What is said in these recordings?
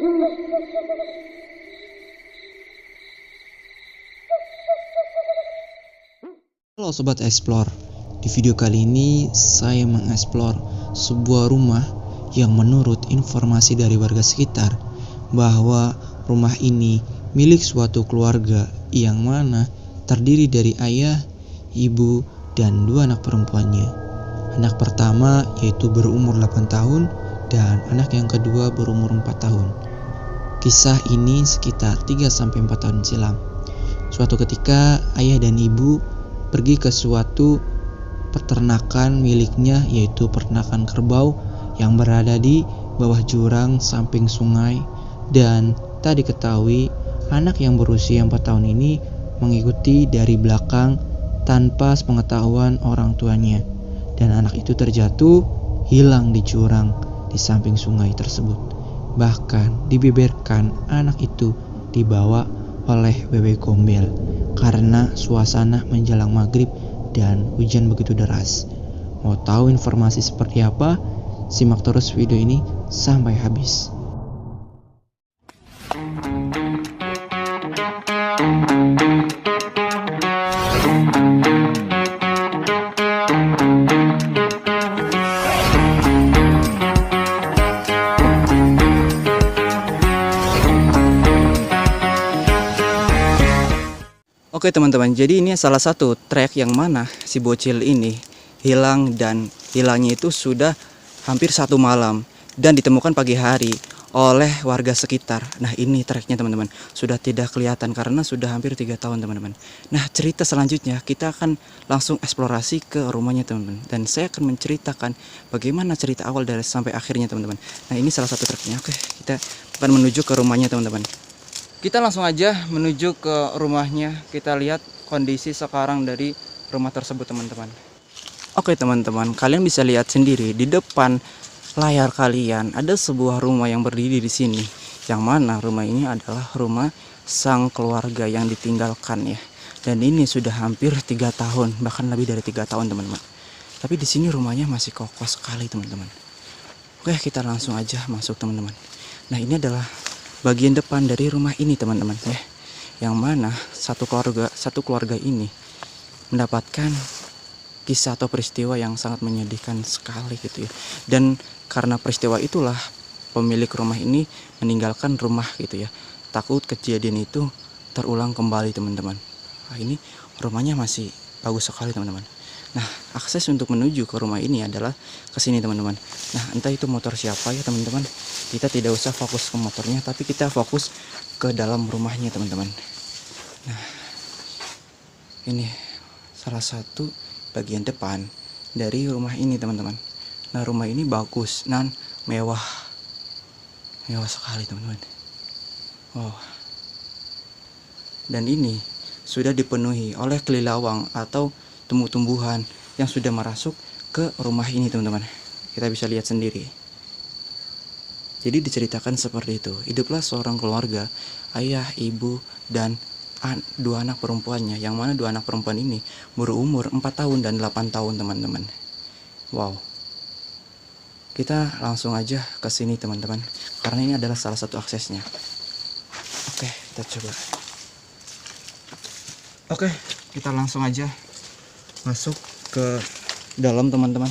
Halo Sobat Explore, di video kali ini saya mengeksplor sebuah rumah yang menurut informasi dari warga sekitar bahwa rumah ini milik suatu keluarga yang mana terdiri dari ayah, ibu, dan dua anak perempuannya. Anak pertama yaitu berumur 8 tahun dan anak yang kedua berumur 4 tahun. Kisah ini sekitar 3-4 tahun silam. Suatu ketika ayah dan ibu pergi ke suatu peternakan miliknya, yaitu peternakan kerbau yang berada di bawah jurang samping sungai, dan tak diketahui anak yang berusia 4 tahun ini mengikuti dari belakang tanpa sepengetahuan orang tuanya, dan anak itu terjatuh hilang di jurang di samping sungai tersebut. Bahkan dibeberkan anak itu dibawa oleh bebek gombel karena suasana menjelang maghrib dan hujan begitu deras. Mau tahu informasi seperti apa? Simak terus video ini sampai habis. Oke teman-teman, jadi ini salah satu trek yang mana si bocil ini hilang, dan hilangnya itu sudah hampir 1 malam dan ditemukan pagi hari oleh warga sekitar. Nah ini treknya teman-teman, sudah tidak kelihatan karena sudah hampir 3 tahun teman-teman. Nah cerita selanjutnya kita akan langsung eksplorasi ke rumahnya teman-teman, dan saya akan menceritakan bagaimana cerita awal dari sampai akhirnya teman-teman. Nah ini salah satu treknya. Oke, kita akan menuju ke rumahnya teman-teman. Kita langsung aja menuju ke rumahnya. Kita lihat kondisi sekarang dari rumah tersebut teman-teman. Oke teman-teman, kalian bisa lihat sendiri di depan layar kalian ada sebuah rumah yang berdiri di sini. Yang mana rumah ini adalah rumah sang keluarga yang ditinggalkan ya. Dan ini sudah hampir 3 tahun, bahkan lebih dari 3 tahun teman-teman. Tapi di sini rumahnya masih kokoh sekali teman-teman. Oke, kita langsung aja masuk teman-teman. Nah ini adalah bagian depan dari rumah ini teman-teman ya, yang mana satu keluarga ini mendapatkan kisah atau peristiwa yang sangat menyedihkan sekali gitu ya. Dan karena peristiwa itulah pemilik rumah ini meninggalkan rumah gitu ya, takut kejadian itu terulang kembali teman-teman. Nah, ini rumahnya masih bagus sekali teman-teman. Nah akses untuk menuju ke rumah ini adalah ke sini teman-teman. Nah entah itu motor siapa ya teman-teman, kita tidak usah fokus ke motornya, tapi kita fokus ke dalam rumahnya teman-teman. Nah ini salah satu bagian depan dari rumah ini teman-teman. Nah rumah ini bagus dan mewah sekali teman-teman. Oh, dan ini sudah dipenuhi oleh kelilawang atau tumbuh-tumbuhan yang sudah merasuk ke rumah ini teman-teman. Kita bisa lihat sendiri. Jadi diceritakan seperti itu. Hiduplah seorang keluarga, ayah, ibu, dan 2 anak perempuannya, yang mana 2 anak perempuan ini berumur 4 tahun dan 8 tahun teman-teman. Wow. Kita langsung aja ke sini teman-teman, karena ini adalah salah satu aksesnya. Oke, kita coba. Oke, kita langsung aja masuk ke dalam teman-teman.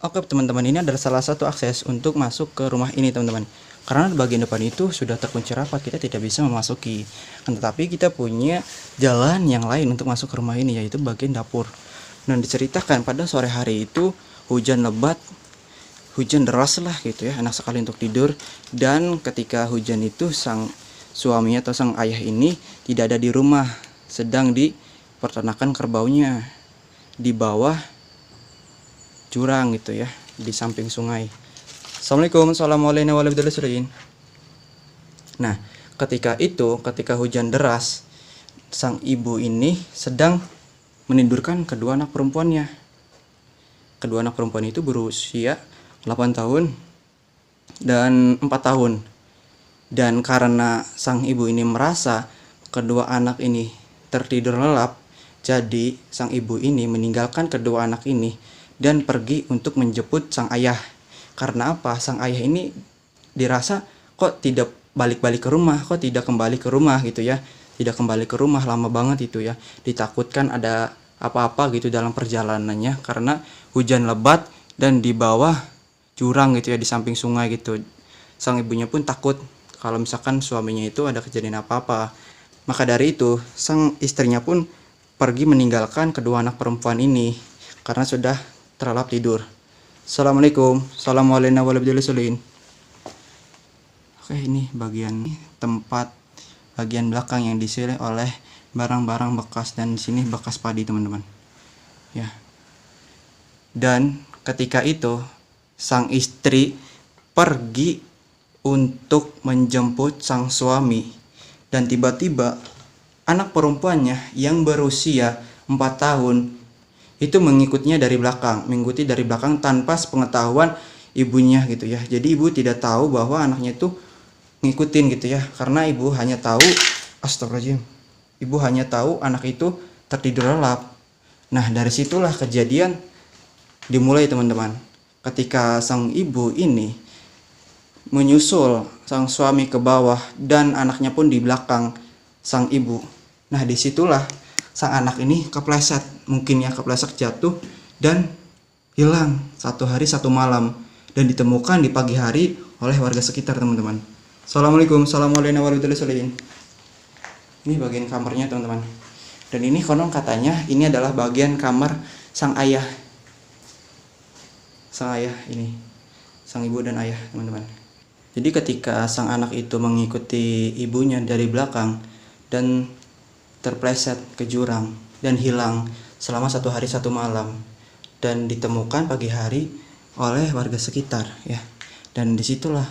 Oke teman-teman, ini adalah salah satu akses untuk masuk ke rumah ini teman-teman. Karena bagian depan itu sudah terkunci rapat, kita tidak bisa memasuki. Tetapi kita punya jalan yang lain untuk masuk ke rumah ini, yaitu bagian dapur. Dan diceritakan pada sore hari itu hujan lebat, hujan deras lah gitu ya, enak sekali untuk tidur. Dan ketika hujan itu sang suaminya atau sang ayah ini tidak ada di rumah, sedang di peternakan kerbaunya di bawah jurang gitu ya, di samping sungai. Assalamualaikum warahmatullahi wabarakatuh. Nah ketika hujan deras, sang ibu ini sedang menidurkan kedua anak perempuannya. Kedua anak perempuan itu berusia 8 tahun dan 4 tahun. Dan karena sang ibu ini merasa kedua anak ini tertidur lelap, jadi sang ibu ini meninggalkan kedua anak ini dan pergi untuk menjemput sang ayah. Karena apa? Sang ayah ini dirasa kok tidak balik-balik ke rumah, kok tidak kembali ke rumah gitu ya. Tidak kembali ke rumah lama banget itu ya. Ditakutkan ada apa-apa gitu dalam perjalanannya karena hujan lebat dan di bawah jurang gitu ya, di samping sungai gitu. Sang ibunya pun takut kalau misalkan suaminya itu ada kejadian apa-apa. Maka dari itu, sang istrinya pun pergi meninggalkan kedua anak perempuan ini karena sudah terlelap tidur. Assalamualaikum. Assalamualaikum warahmatullahi wabarakatuh. Oke, ini bagian tempat bagian belakang yang diisi oleh barang-barang bekas, dan di sini bekas padi teman-teman. Ya. Dan ketika itu sang istri pergi untuk menjemput sang suami, dan tiba-tiba anak perempuannya yang berusia 4 tahun itu mengikuti dari belakang tanpa sepengetahuan ibunya gitu ya. Jadi ibu tidak tahu bahwa anaknya itu ngikutin gitu ya, karena ibu hanya tahu, astagfirullahaladzim, ibu hanya tahu anak itu tertidur lelap. Nah, dari situlah kejadian dimulai teman-teman. Ketika sang ibu ini menyusul sang suami ke bawah dan anaknya pun di belakang sang ibu. Nah, disitulah sang anak ini kepleset, mungkin ya kepleset jatuh dan hilang 1 hari 1 malam, dan ditemukan di pagi hari oleh warga sekitar teman-teman. Assalamualaikum warahmatullahi wabarakatuh. Ini bagian kamarnya teman-teman. Dan ini konon katanya ini adalah bagian kamar sang ayah. Sang ayah ini, sang ibu dan ayah teman-teman. Jadi ketika sang anak itu mengikuti ibunya dari belakang dan terpleset ke jurang dan hilang selama 1 hari 1 malam, dan ditemukan pagi hari oleh warga sekitar ya. Dan disitulah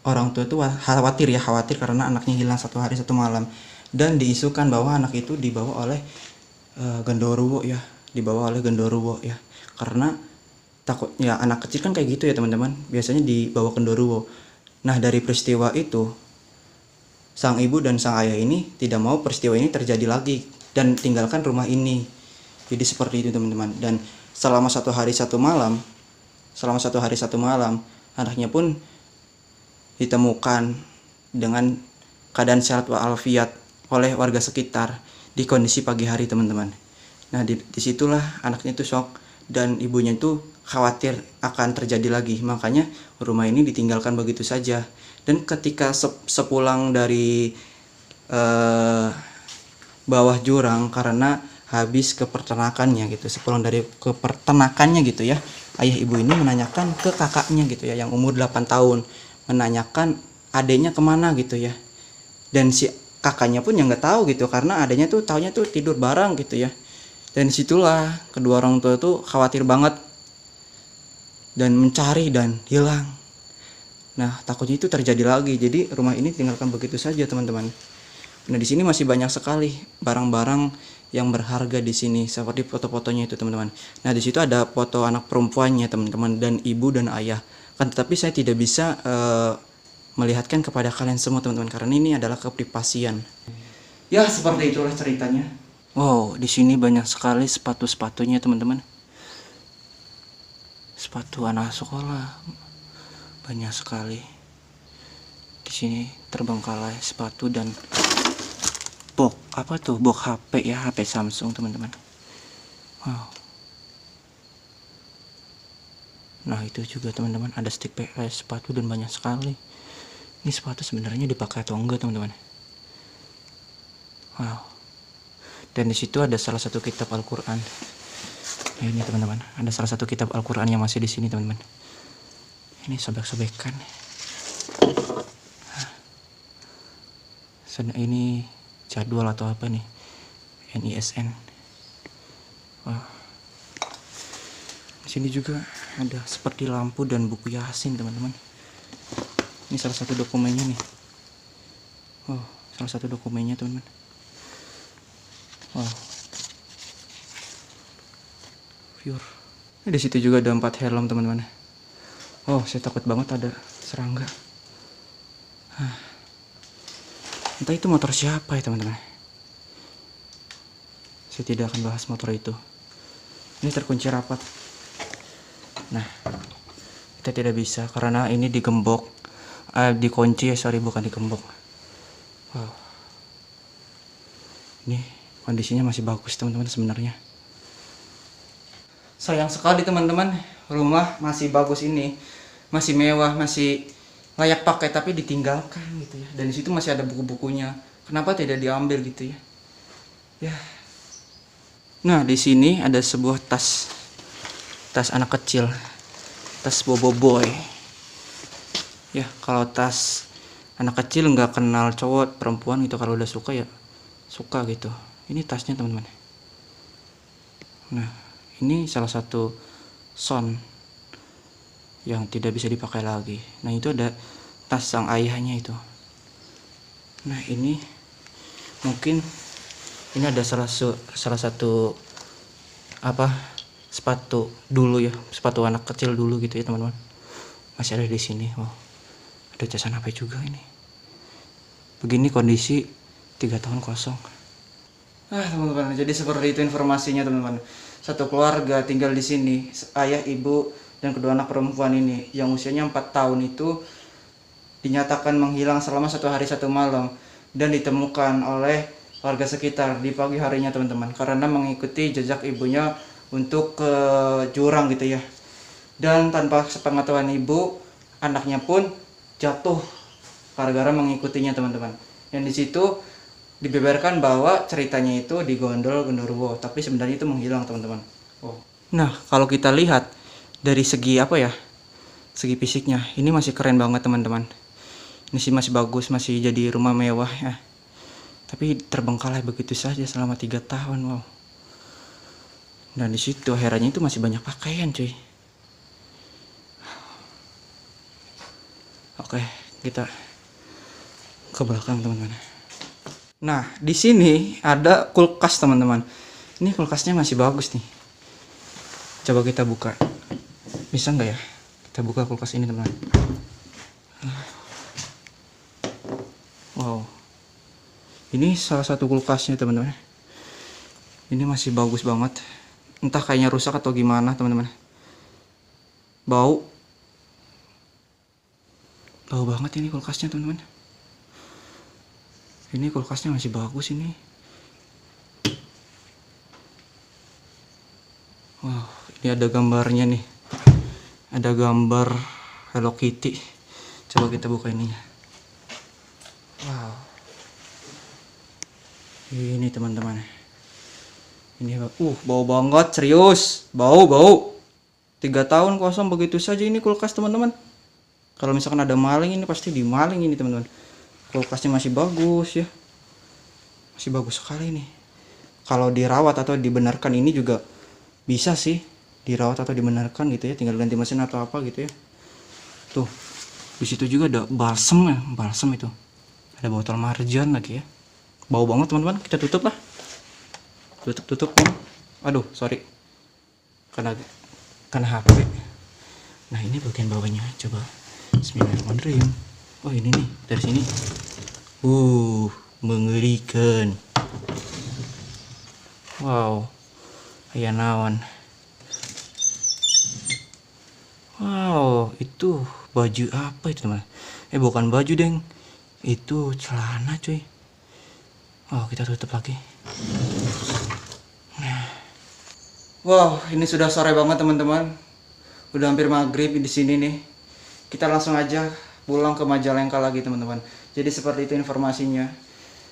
orang tua itu khawatir karena anaknya hilang 1 hari 1 malam, dan diisukan bahwa anak itu dibawa oleh genderuwo ya, karena takut ya, anak kecil kan kayak gitu ya teman-teman, biasanya dibawa genderuwo. Nah, dari peristiwa itu sang ibu dan sang ayah ini tidak mau peristiwa ini terjadi lagi dan tinggalkan rumah ini. Jadi seperti itu teman-teman. Dan selama 1 hari 1 malam, anaknya pun ditemukan dengan keadaan sehat walafiat oleh warga sekitar di kondisi pagi hari teman-teman. Nah, disitulah anaknya itu shock dan ibunya itu khawatir akan terjadi lagi, makanya rumah ini ditinggalkan begitu saja. Dan ketika sepulang dari bawah jurang karena habis ke peternakannya gitu, gitu ya, ayah ibu ini menanyakan ke kakaknya gitu ya, yang umur 8 tahun, menanyakan adiknya kemana gitu ya. Dan si kakaknya pun yang nggak tahu gitu, karena adiknya tuh taunya tuh tidur bareng gitu ya. Dan disitulah kedua orang tua tuh khawatir banget dan mencari dan hilang. Nah, takutnya itu terjadi lagi. Jadi rumah ini tinggalkan begitu saja teman-teman. Nah, di sini masih banyak sekali barang-barang yang berharga di sini, seperti foto-fotonya itu teman-teman. Nah, di situ ada foto anak perempuannya teman-teman, dan ibu dan ayah. Kan tetapi saya tidak bisa melihatkan kepada kalian semua teman-teman, karena ini adalah keprivasian. Ya, seperti itulah ceritanya. Wow, di sini banyak sekali sepatu-sepatunya teman-teman. Sepatu anak sekolah banyak sekali. Di sini terbengkalai sepatu dan box HP ya, HP Samsung teman-teman. Wow. Nah, itu juga teman-teman ada stick PS sepatu dan banyak sekali. Ini sepatu sebenarnya dipakai atau enggak teman-teman? Wow. Dan di situ ada salah satu kitab Al-Quran. Nah, ini teman-teman, ada salah satu kitab Al-Quran yang masih di sini teman-teman. Ini sobek-sobekan. Ini jadwal atau apa nih? NISN. Wah. Di sini juga ada seperti lampu dan buku Yasin teman-teman. Ini salah satu dokumennya nih. Oh, salah satu dokumennya teman-teman. Wow. Pure. Di situ juga ada 4 helm teman-teman. Oh, saya takut banget ada serangga. Entah itu motor siapa ya teman-teman. Saya tidak akan bahas motor itu. Ini terkunci rapat. Nah, kita tidak bisa karena ini digembok, dikunci ya, sorry, bukan digembok. Wow. Ini kondisinya masih bagus teman-teman sebenarnya. Sayang sekali teman-teman, rumah masih bagus ini, masih mewah, masih layak pakai, tapi ditinggalkan gitu ya. Dan di situ masih ada buku-bukunya. Kenapa tidak diambil gitu ya? Ya. Nah, di sini ada sebuah tas anak kecil, tas bobo boy. Ya, kalau tas anak kecil nggak kenal cowok perempuan gitu, kalau udah suka ya suka gitu. Ini tasnya teman-teman. Nah, ini salah satu son yang tidak bisa dipakai lagi. Nah, itu ada tas sang ayahnya itu. Nah, ini mungkin ini ada salah satu sepatu dulu ya, sepatu anak kecil dulu gitu ya teman-teman. Masih ada di sini. Wow, ada casan HP juga ini. Begini kondisi 3 tahun kosong. Teman-teman, jadi seperti itu informasinya teman-teman. Satu keluarga tinggal di sini, ayah, ibu, dan kedua anak perempuan ini yang usianya 4 tahun itu dinyatakan menghilang selama 1 hari 1 malam dan ditemukan oleh warga sekitar di pagi harinya teman-teman, karena mengikuti jejak ibunya untuk ke jurang gitu ya. Dan tanpa sepengetahuan ibu, anaknya pun jatuh gara-gara mengikutinya teman-teman. Yang di situ dibeberkan bahwa ceritanya itu di Gondol Genderuwo, tapi sebenarnya itu menghilang teman-teman. Nah, kalau kita lihat dari segi segi fisiknya, ini masih keren banget teman-teman. Ini sih masih bagus, masih jadi rumah mewah ya. Tapi terbengkalai begitu saja selama 3 tahun, wow. Dan di situ herannya itu masih banyak pakaian, cuy. Oke, kita ke belakang teman-teman. Nah, di sini ada kulkas teman-teman. Ini kulkasnya masih bagus nih. Coba kita buka. Bisa nggak ya? Kita buka kulkas ini teman-teman. Wow. Ini salah satu kulkasnya teman-teman. Ini masih bagus banget. Entah kayaknya rusak atau gimana teman-teman. Bau banget ini kulkasnya teman-teman. Ini kulkasnya masih bagus ini. Wow, ini ada gambarnya nih. Ada gambar Hello Kitty. Coba kita buka ininya. Wow. Ini teman-teman. Ini bau banget, serius. Bau. 3 tahun kosong begitu saja ini kulkas teman-teman. Kalau misalkan ada maling ini pasti dimaling ini teman-teman. Kulkasnya masih bagus ya. Masih bagus sekali nih. Kalau dirawat atau dibenarkan ini juga bisa sih. Dirawat atau dibenarkan gitu ya. Tinggal ganti mesin atau apa gitu ya. Tuh. Di situ juga ada balsam ya. Balsam itu. Ada botol marjan lagi ya. Bau banget teman-teman. Kita tutup lah. Tutup. Aduh, sorry. Karena HP. Nah, ini bagian bawahnya. Coba. Bismillahirrahmanirrahim. Oh, ini nih dari sini. Mengerikan. Wow. Aya naon. Wow, itu baju apa itu teman? Bukan baju deng. Itu celana cuy. Oh, kita tutup lagi. Wow, ini sudah sore banget teman-teman. Udah hampir maghrib di sini nih. Kita langsung aja pulang ke Majalengka lagi teman-teman. Jadi seperti itu informasinya.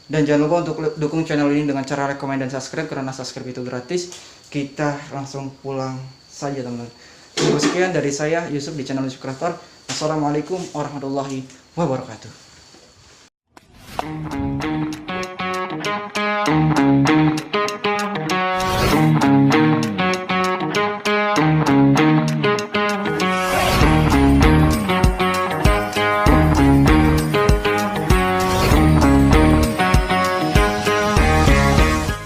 Dan jangan lupa untuk dukung channel ini dengan cara rekomen dan subscribe, karena subscribe itu gratis. Kita langsung pulang saja teman-teman. Sekian dari saya Yusuf di channel Yusuf Creator. Assalamualaikum warahmatullahi wabarakatuh.